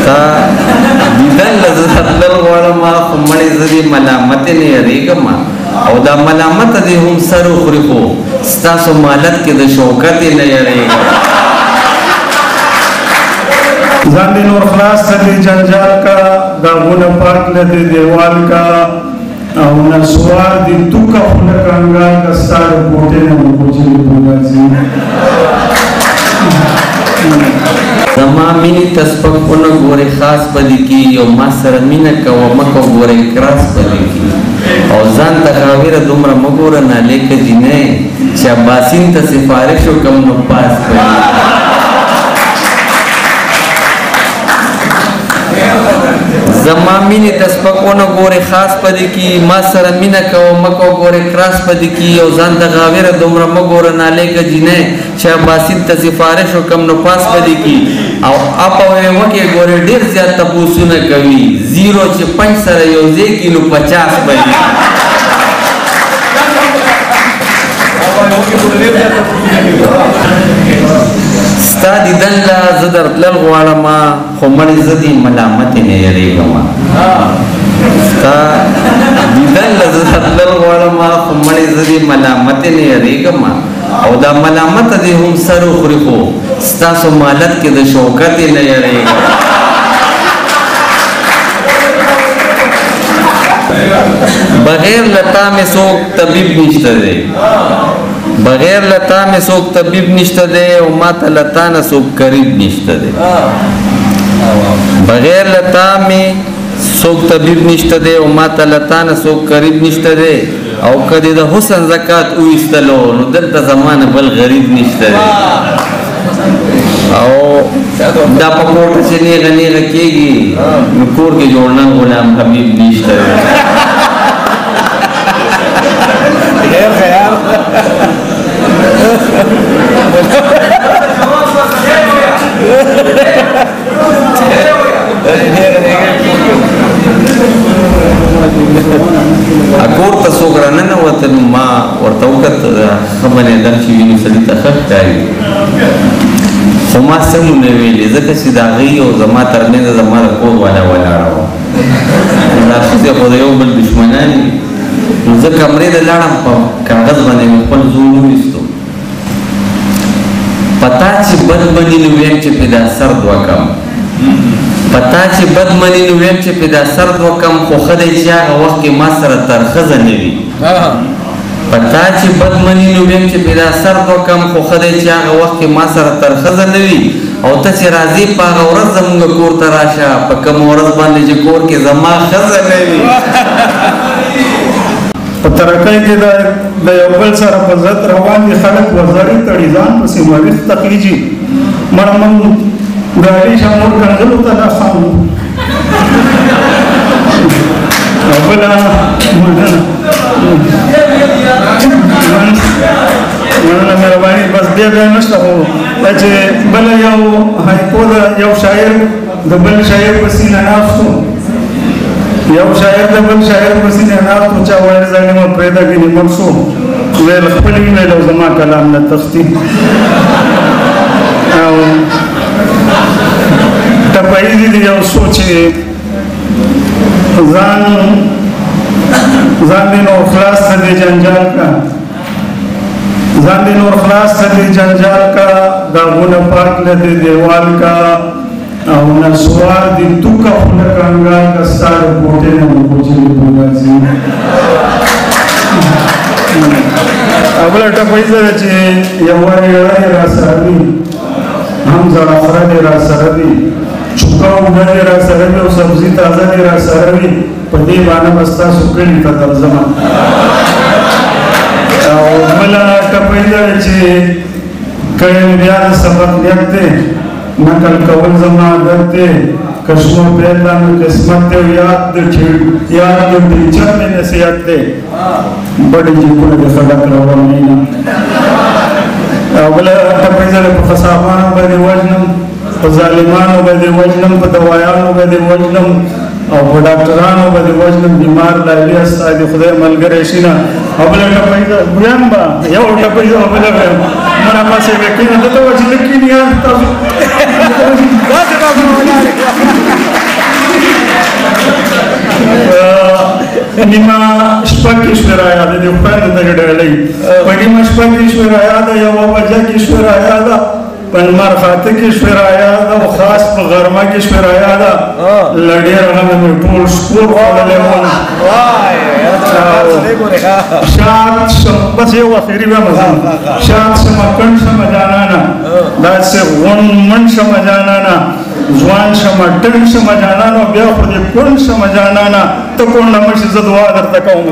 ستا دیدن لزدل غواړم خو مړې زه دې ملامتې نه یریږم او دا ملامت دې هم سر وخوري خو ستاسو مالت کې د شوکت نه یریږم ځان دې نور خلاص کړه دې جنجال کا داغونه پاک له دې دیوال کا او نسوار دې تو کا خونه کنګال کا ستاره کوټه نه وځي بوګازي زما مینې تسپکونه ګورې خاص پدې کې یو ما سره مینه کوه مکه ګورې کراس پدې کې او ځان ته غاویره دومره مه ګوره نالېکه جینۍ چې عباسین ته سفارش وکړم نو پاس پدې زما مینې تسپکونه ګورې خاص پدې کې ما سره مینه کوه مکه ګورې کراس پدې کې او ځان ته غاویره دومره مه ګوره نالېکه جینۍ چې عباسین ته سفارش وکړم نو پاس پدې کې او اپا وکې ګورې ډېر زیات تپوسونه کوي زیرو چې 5 سره یو ځای کې نو 50 بلي ستا دیدن له زه درتلل غواړم خو مړې زه دې ملامتې نه یریږم ستا دیدن له زه درتلل غواړم خو مړې زه دې ملامتې نه یریږم او دا ملامت دې هم سر وخوري خو ستاسو مالت کې د شوکت نه یریږم بغیر لتا مې څوک طبیب نشته دی بغیر لتا مې څوک طبیب نشته دی او ما ته لتا نه څوک قریب نشته دی بغیر لتا مې څوک طبیب نشته دی او ما ته لتا نه څوک قریب نشته دی او کدی د حسن زکات وایستلو نو دلته زمانه بل غریب نشته دی او دا په کوټه چې نیغه نیغه کېږي نو کور کې جوړنا غلام حبیب نشته دی خیر خیال کور ته څوک راننوتل ما ورته وکتل ښه بنېدل چې ویني سړي ته ښه ښکاري خو ما څه ونه ویلې ځکه چې د هغې او زما ترمنځ زما د کور والا ولاړه وه دا ښځې خو د یو بل دشمنان دي نو زه کمرې ته لاړم په کاغذ باندې مې خپل زوی وویستو پتا چې بد مني نو ویم چې پې دا سرد وکړم پتا چې بد مني نو ویم چې پې دا سرد وکړم خو ښه دی چې هغه وخت کې ما سره ترخزه نه وي پتا چې بد مني نو ویم چې پې دا سرد وکړم خو ښه دی چې هغه وخت کې ما سره ترخزه نه وي او ته چې راځې په هغه ورځ زموږ کور ته راشه په کومه ورځ باندې چې کور کې زما ښځه نه وي په ترکۍ کې د یو بل سره په ضد روان دي خلک وزاري تړي ځان پسې مریض تخلیجي مړه موږ ګاډي شمور کنځلو ته نه خاندو او بله مننه مهرباني بس بیا نشته خو دا چې بله یو هایپو د یو شاعر د بل شاعر په سینه ناستو یو شاعر د بل شاعر په سینه ناستو چا ویل ظالمه پرېږده ګینې مړ شو ویل خپل ویل او زما کلام نه تښتي او ټپایي دي یو څو چې ځان دې نور خلاص ته دې جنجال کا ځان دې نور خلاص ته دې جنجال کا داغونه پاک له دې دیوال کا او نسوار دې تو کا خونه کنګال کا ستاره کوټه نه وځي بوګازي اول ټپایي سره چې یو وایي را سره دي هم زعفران دې را سره دي چوکا وګړه دې را سره دي او سبزي تازه دې را سره دي په دې باندې بستا سکړی ته ترجمه او بلا ټپایي سره چې کله بیا د سبق نیت دی نقل کول زما عادت دی کشمو پیدا نو قسمت دی یاد د ټیچر مې نصیحت دی بڑی جیبونه د خلک راوړی نه او بل ټپایي سره په خصابانو باندې وژنم په ظالمانو باندې وژنم په دوایانو باندې وژنم او په ډاکټرانو باندې وژنم بیمار لایلی استاد خدای ملګری شي نه او بل ټپایي بیان با یو ټپایي او بل مړه پاسې وکړي نو ته وځي لکه نه تاسو نیمه شپه کې شوې رایاده دي خدای ته ډالۍ په نیمه شپه کې شوې رایاده یوه بجه کې شوې رایاده په لمر خاته کې شوې رایاده او خاص په غرمه کې شوې رایاده له ډېر غمه مې ټول شکور خوړلی وم شاد شم بس یو اخري وایم شاد شمه کڼ شمه جانانه داسې غون من شمه جانانه ځوان شمه ټنګ شمه جانانه بیا خو دې کونډ شمه جانانه ته کونډه مه شې زه دعا درته کوم